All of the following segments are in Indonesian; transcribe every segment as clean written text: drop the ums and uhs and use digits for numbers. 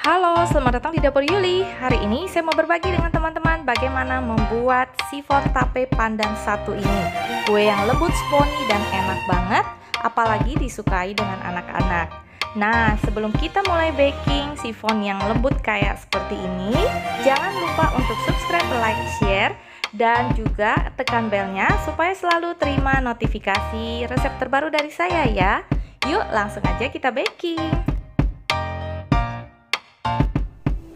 Halo, selamat datang di Dapur Yuli. Hari ini saya mau berbagi dengan teman-teman bagaimana membuat sifon tape pandan satu ini. Kue yang lembut, spony, dan enak banget, apalagi disukai dengan anak-anak. Nah, sebelum kita mulai baking sifon yang lembut kayak seperti ini, jangan lupa untuk subscribe, like, share, dan juga tekan belnya supaya selalu terima notifikasi resep terbaru dari saya ya. Yuk, langsung aja kita baking.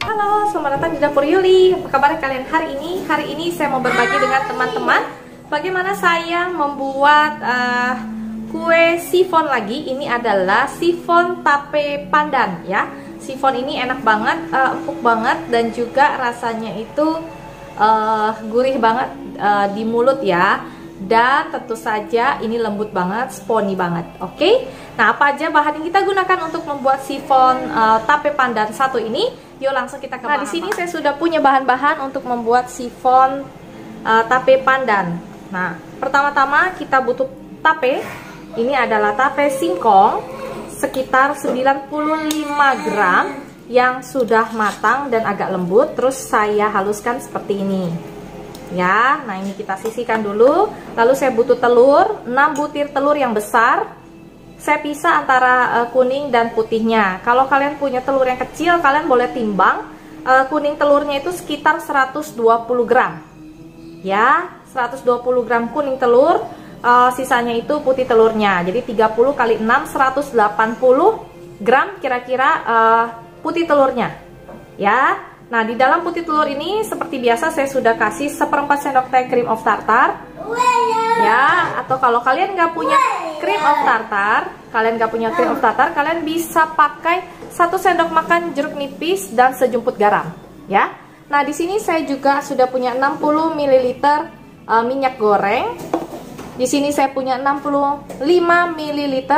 Halo, selamat datang di Dapur Yuli. Apa kabar kalian hari ini? Hari ini saya mau berbagi dengan teman-teman bagaimana saya membuat kue sifon lagi. Ini adalah sifon tape pandan ya. Sifon ini enak banget, empuk banget, dan juga rasanya itu gurih banget di mulut ya. Dan tentu saja ini lembut banget, spony banget. Oke? Nah, apa aja bahan yang kita gunakan untuk membuat sifon tape pandan satu ini? Yuk langsung kita ke bahan. Nah, di sini saya sudah punya bahan-bahan untuk membuat sifon tape pandan. Nah, pertama-tama kita butuh tape. Ini adalah tape singkong sekitar 95 gram yang sudah matang dan agak lembut. Terus saya haluskan seperti ini. Ya, nah ini kita sisihkan dulu. Lalu saya butuh telur, 6 butir telur yang besar. Saya pisah antara kuning dan putihnya. Kalau kalian punya telur yang kecil, kalian boleh timbang. Kuning telurnya itu sekitar 120 gram. Ya, 120 gram kuning telur. Sisanya itu putih telurnya. Jadi 30 kali 6, 180 gram kira-kira putih telurnya. Ya. Nah, di dalam putih telur ini seperti biasa saya sudah kasih 1/4 sendok teh cream of tartar. Ya, atau kalau kalian nggak punya cream of tartar, kalian bisa pakai 1 sendok makan jeruk nipis dan sejumput garam, ya. Nah, di sini saya juga sudah punya 60 ml minyak goreng. Di sini saya punya 65 ml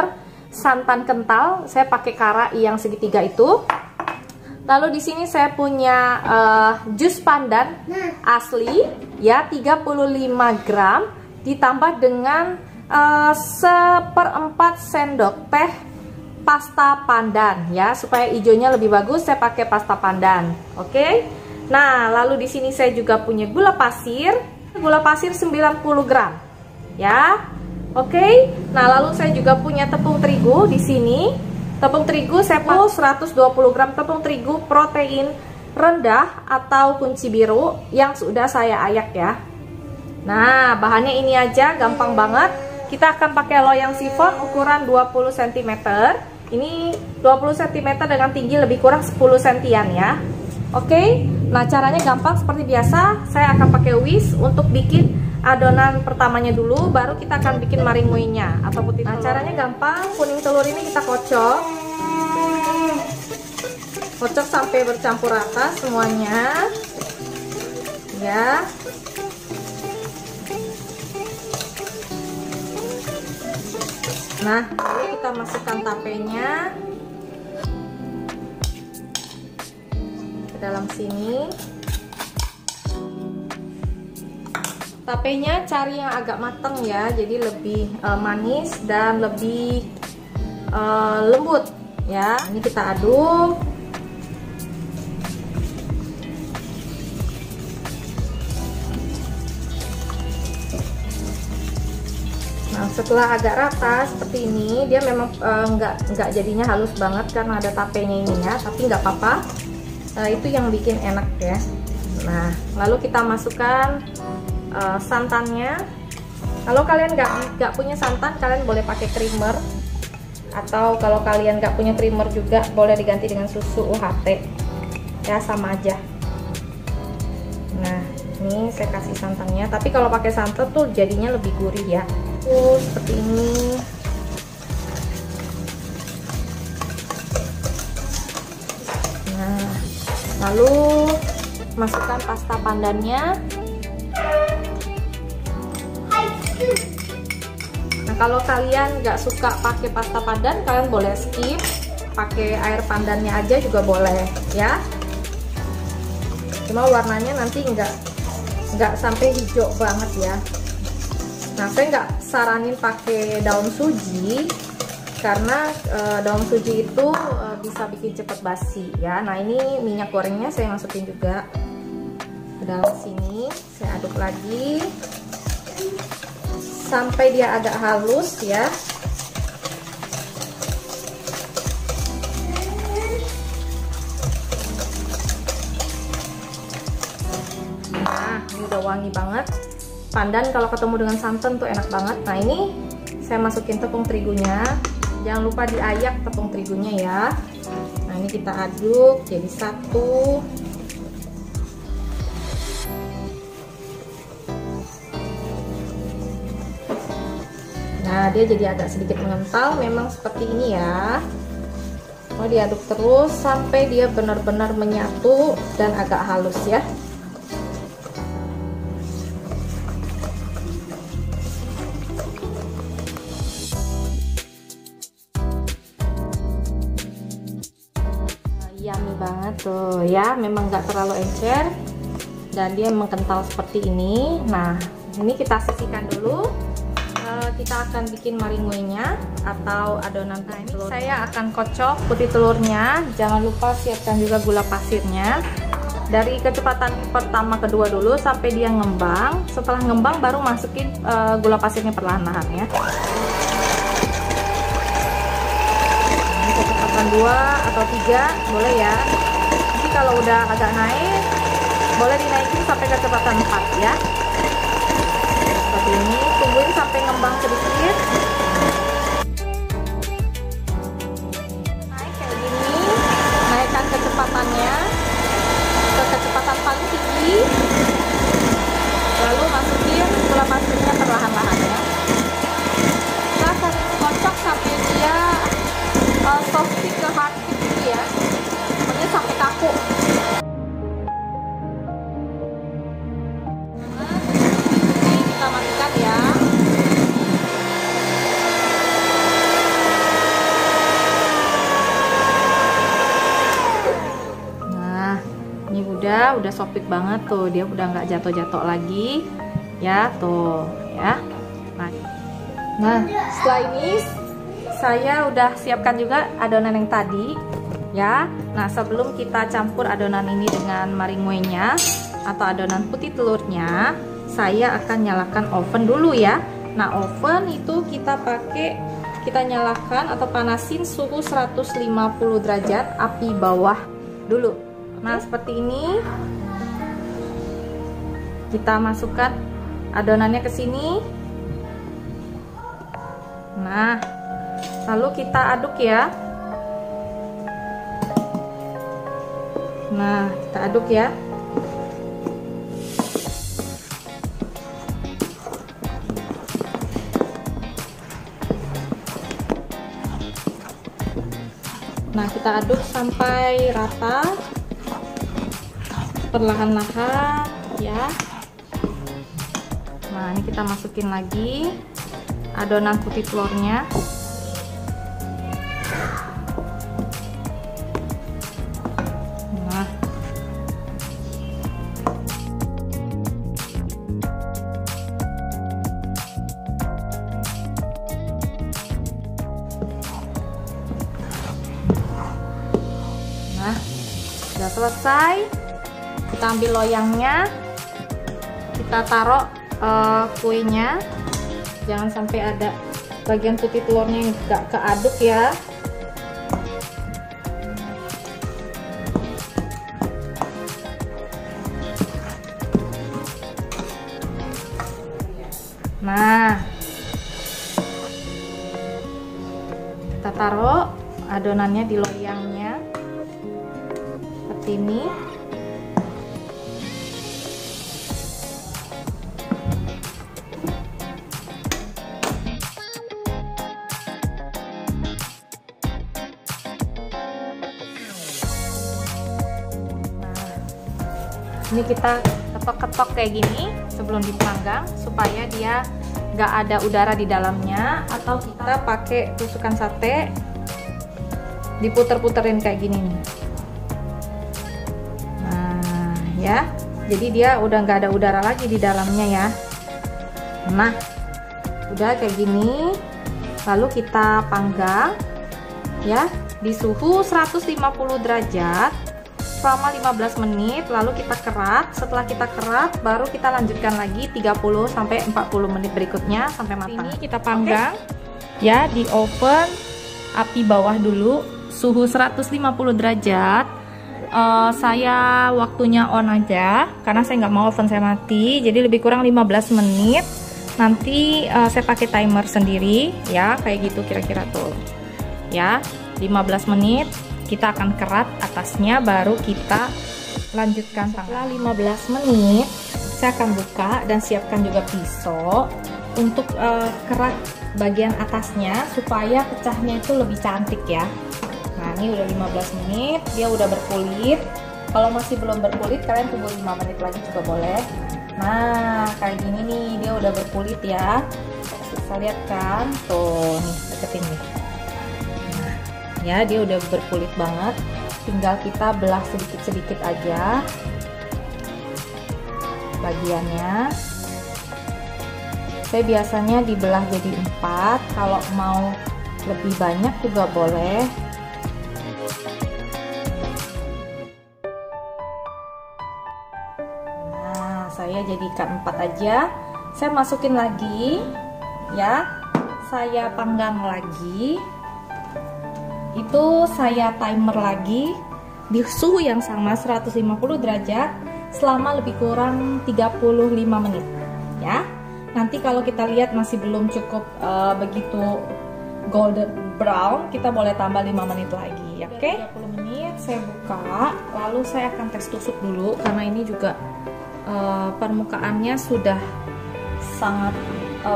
santan kental. Saya pakai kara yang segitiga itu. Lalu di sini saya punya jus pandan asli ya 35 gram ditambah dengan 1/4 sendok teh pasta pandan ya, supaya hijaunya lebih bagus saya pakai pasta pandan. Oke. Nah, lalu di sini saya juga punya gula pasir 90 gram ya. Oke. Nah, lalu saya juga punya tepung terigu di sini. Tepung terigu saya pakai 120 gram tepung terigu protein rendah atau kunci biru yang sudah saya ayak ya. Nah, bahannya ini aja, gampang banget. Kita akan pakai loyang sifon ukuran 20 cm. Ini 20 cm dengan tinggi lebih kurang 10 cm ya. Oke. Nah, caranya gampang seperti biasa. Saya akan pakai whisk untuk bikin adonan pertamanya dulu, baru kita akan bikin marimuinya atau putih telur. Nah, caranya gampang. Kuning telur ini kita kocok sampai bercampur rata semuanya ya. Nah, lalu kita masukkan tapenya ke dalam sini. Tapenya cari yang agak matang ya, jadi lebih manis dan lebih lembut ya. Ini kita aduk. Nah, setelah agak rata seperti ini, dia memang nggak jadinya halus banget karena ada tapenya ini ya, tapi nggak apa-apa. Itu yang bikin enak ya. Nah, lalu kita masukkan santannya. Kalau kalian nggak punya santan, kalian boleh pakai creamer, atau kalau kalian nggak punya creamer juga boleh diganti dengan susu UHT ya, sama aja. Nah, ini saya kasih santannya, tapi kalau pakai santan tuh jadinya lebih gurih ya. Seperti ini. Nah, lalu masukkan pasta pandannya. Nah, kalau kalian nggak suka pakai pasta pandan, kalian boleh skip, pakai air pandannya aja juga boleh ya. Cuma warnanya nanti nggak sampai hijau banget ya. Nah, saya nggak saranin pakai daun suji karena daun suji itu bisa bikin cepat basi ya. Nah, ini minyak gorengnya saya masukin juga ke dalam sini. Saya aduk lagi sampai dia agak halus ya. Nah, ini udah wangi banget. Pandan kalau ketemu dengan santan tuh enak banget. Nah, ini saya masukin tepung terigunya. Jangan lupa diayak tepung terigunya ya. Nah, ini kita aduk jadi satu. Nah, dia jadi agak sedikit mengental, memang seperti ini ya. Mau diaduk terus sampai dia benar-benar menyatu dan agak halus ya. Yummy banget tuh ya, memang nggak terlalu encer dan dia memang kental seperti ini. Nah, ini kita sisihkan dulu. Kita akan bikin maringuenya atau adonan putih telur. Saya akan kocok putih telurnya. Jangan lupa siapkan juga gula pasirnya. Dari kecepatan pertama kedua dulu sampai dia ngembang. Setelah ngembang baru masukin gula pasirnya perlahan-lahan ya. Ini kecepatan 2 atau 3 boleh ya. Jadi kalau udah agak naik boleh dinaikin sampai kecepatan 4 ya. Seperti ini, tungguin sampai ngembang sedikit. Naik kayak gini, naikkan kecepatannya ke kecepatan paling tinggi, lalu masukin gula pasirnya perlahan-lahan ya. Kita akan kocok sampai dia soft stick ke hard stick gitu ya, pokoknya sampai kaku. Udah sopik banget tuh, dia udah nggak jatuh-jatuh lagi ya tuh ya. Nah, setelah ini saya udah siapkan juga adonan yang tadi ya. Nah, sebelum kita campur adonan ini dengan maringuenya atau adonan putih telurnya, saya akan nyalakan oven dulu ya. Nah, oven itu kita nyalakan atau panasin suhu 150 derajat api bawah dulu. Nah, seperti ini. Kita masukkan adonannya ke sini. Nah, lalu kita aduk ya. Nah, kita aduk ya. Nah, kita aduk sampai rata. Perlahan-lahan ya. Nah, ini kita masukin lagi adonan putih telurnya. Nah, sudah selesai. Kita ambil loyangnya, kita taruh kuenya. Jangan sampai ada bagian putih telurnya yang gak keaduk ya. Nah, kita taruh adonannya di loyangnya seperti ini. Ini kita ketok-ketok kayak gini sebelum dipanggang supaya dia nggak ada udara di dalamnya, atau kita pakai tusukan sate diputer-puterin kayak gini nih. Nah ya, jadi dia udah nggak ada udara lagi di dalamnya ya. Nah, udah kayak gini. lalu kita panggang ya di suhu 150 derajat selama 15 menit, lalu kita kerat. Setelah kita kerat baru kita lanjutkan lagi 30 sampai 40 menit berikutnya sampai matang. Ini kita panggang ya di oven api bawah dulu, suhu 150 derajat. Saya waktunya on aja karena saya nggak mau oven saya mati, jadi lebih kurang 15 menit. Nanti saya pakai timer sendiri ya, kayak gitu kira-kira tuh ya. 15 menit kita akan kerat atasnya, baru kita lanjutkan. Setelah 15 menit saya akan buka dan siapkan juga pisau untuk kerat bagian atasnya supaya pecahnya itu lebih cantik ya. Nah ini udah 15 menit, dia udah berkulit. Kalau masih belum berkulit kalian tunggu 5 menit lagi juga boleh. Nah kayak gini nih, dia udah berkulit ya, bisa lihat kan tuh, nih deketin nih. Nah ya dia udah berkulit banget, tinggal kita belah sedikit-sedikit aja bagiannya. Saya biasanya dibelah jadi 4, kalau mau lebih banyak juga boleh. Nah saya jadikan 4 aja, saya masukin lagi ya, saya panggang lagi, itu saya timer lagi di suhu yang sama 150 derajat selama lebih kurang 35 menit ya. Nanti kalau kita lihat masih belum cukup begitu golden brown, kita boleh tambah 5 menit lagi, oke? 30 menit saya buka, lalu saya akan tes tusuk dulu karena ini juga permukaannya sudah sangat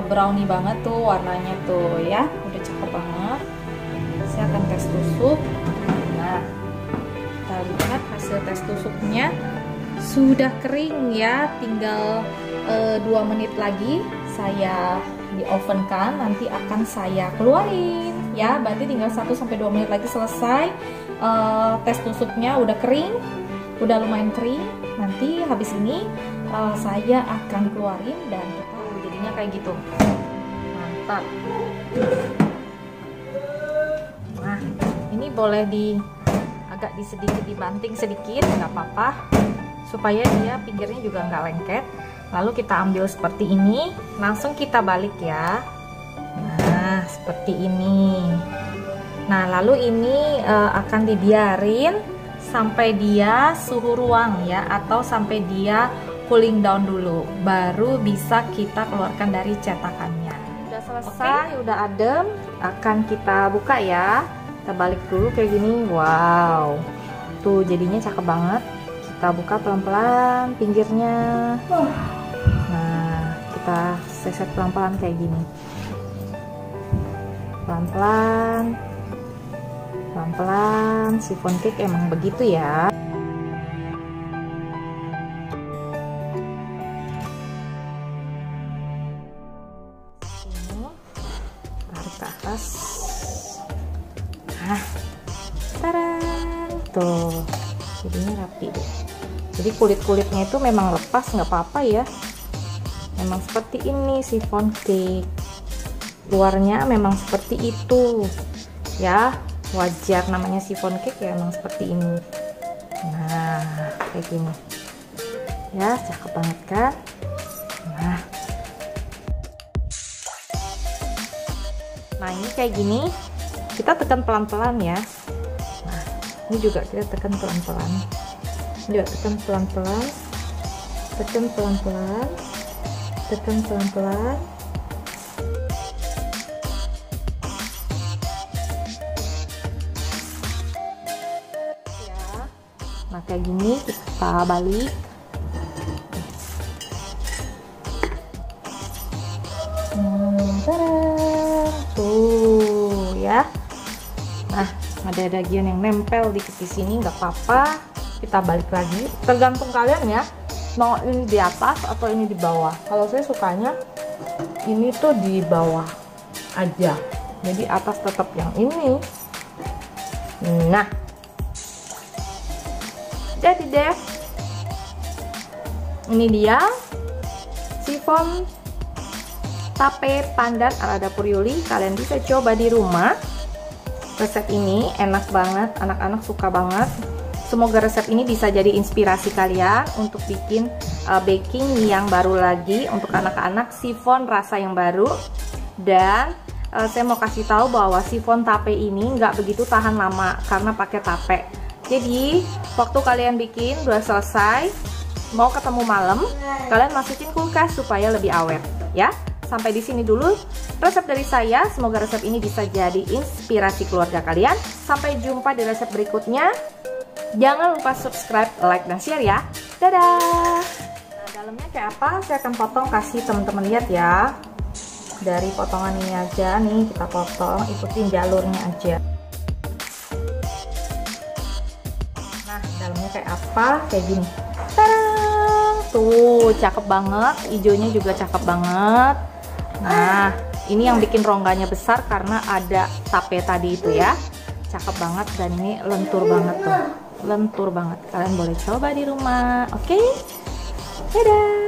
brownie banget tuh warnanya tuh ya, udah cakep banget. Saya akan tes tusuk. Nah, kita lihat hasil tes tusuknya sudah kering ya, tinggal 2 menit lagi saya di oven kan, nanti akan saya keluarin ya, berarti tinggal 1-2 menit lagi selesai. Tes tusuknya udah kering, udah lumayan kering. Nanti habis ini saya akan keluarin dan kita jadinya kayak gitu, mantap. Nah ini boleh agak sedikit dibanting sedikit, nggak apa-apa, supaya dia pinggirnya juga nggak lengket. Lalu kita ambil seperti ini, langsung kita balik ya. Nah seperti ini. Nah lalu ini akan dibiarin sampai dia suhu ruang ya, atau sampai dia cooling down dulu, baru bisa kita keluarkan dari cetakannya. Udah selesai, udah adem, akan kita buka ya. Kita balik dulu kayak gini. Wow, tuh jadinya cakep banget. Kita buka pelan-pelan pinggirnya. Nah kita seset pelan-pelan kayak gini, pelan-pelan, pelan-pelan. Chiffon cake emang begitu ya. Ini tarik ke atas. Nah, tarang, tuh jadinya rapi deh. Jadi kulit-kulitnya itu memang lepas, nggak apa-apa ya. Memang seperti ini chiffon cake, luarnya memang seperti itu ya, wajar namanya chiffon cake ya, memang seperti ini. Nah kayak gini ya, cakep banget kan. Nah ini kayak gini, kita tekan pelan-pelan ya. Nah ini juga kita tekan pelan-pelan, juga tekan pelan-pelan, tekan pelan-pelan, tekan pelan-pelan. Ya. Nah kayak gini kita balik. Tuh ya. Nah ada bagian yang nempel di sini, nggak apa-apa, kita balik lagi. Tergantung kalian ya, mau ini di atas atau ini di bawah. Kalau saya sukanya ini tuh di bawah aja, jadi atas tetap yang ini. Nah jadi deh, ini dia chiffon tape pandan ala Dapur Yuli. Kalian bisa coba di rumah. Resep ini enak banget, anak-anak suka banget. Semoga resep ini bisa jadi inspirasi kalian untuk bikin baking yang baru lagi untuk anak-anak, sifon rasa yang baru. Dan saya mau kasih tahu bahwa sifon tape ini nggak begitu tahan lama karena pakai tape. Jadi waktu kalian bikin udah selesai, mau ketemu malam, kalian masukin kulkas supaya lebih awet ya. Sampai di sini dulu resep dari saya. Semoga resep ini bisa jadi inspirasi keluarga kalian. Sampai jumpa di resep berikutnya. Jangan lupa subscribe, like, dan share ya. Dadah. Nah, dalamnya kayak apa? Saya akan potong, kasih teman-teman lihat ya. Dari potongan ini aja nih kita potong, ikutin jalurnya aja. Nah, dalamnya kayak apa? Kayak gini. Tarang! Tuh, cakep banget. Hijaunya juga cakep banget. Nah, ini yang bikin rongganya besar karena ada tape tadi itu ya. Cakep banget dan ini lentur banget tuh. Lentur banget. Kalian boleh coba di rumah. Oke? Dadah.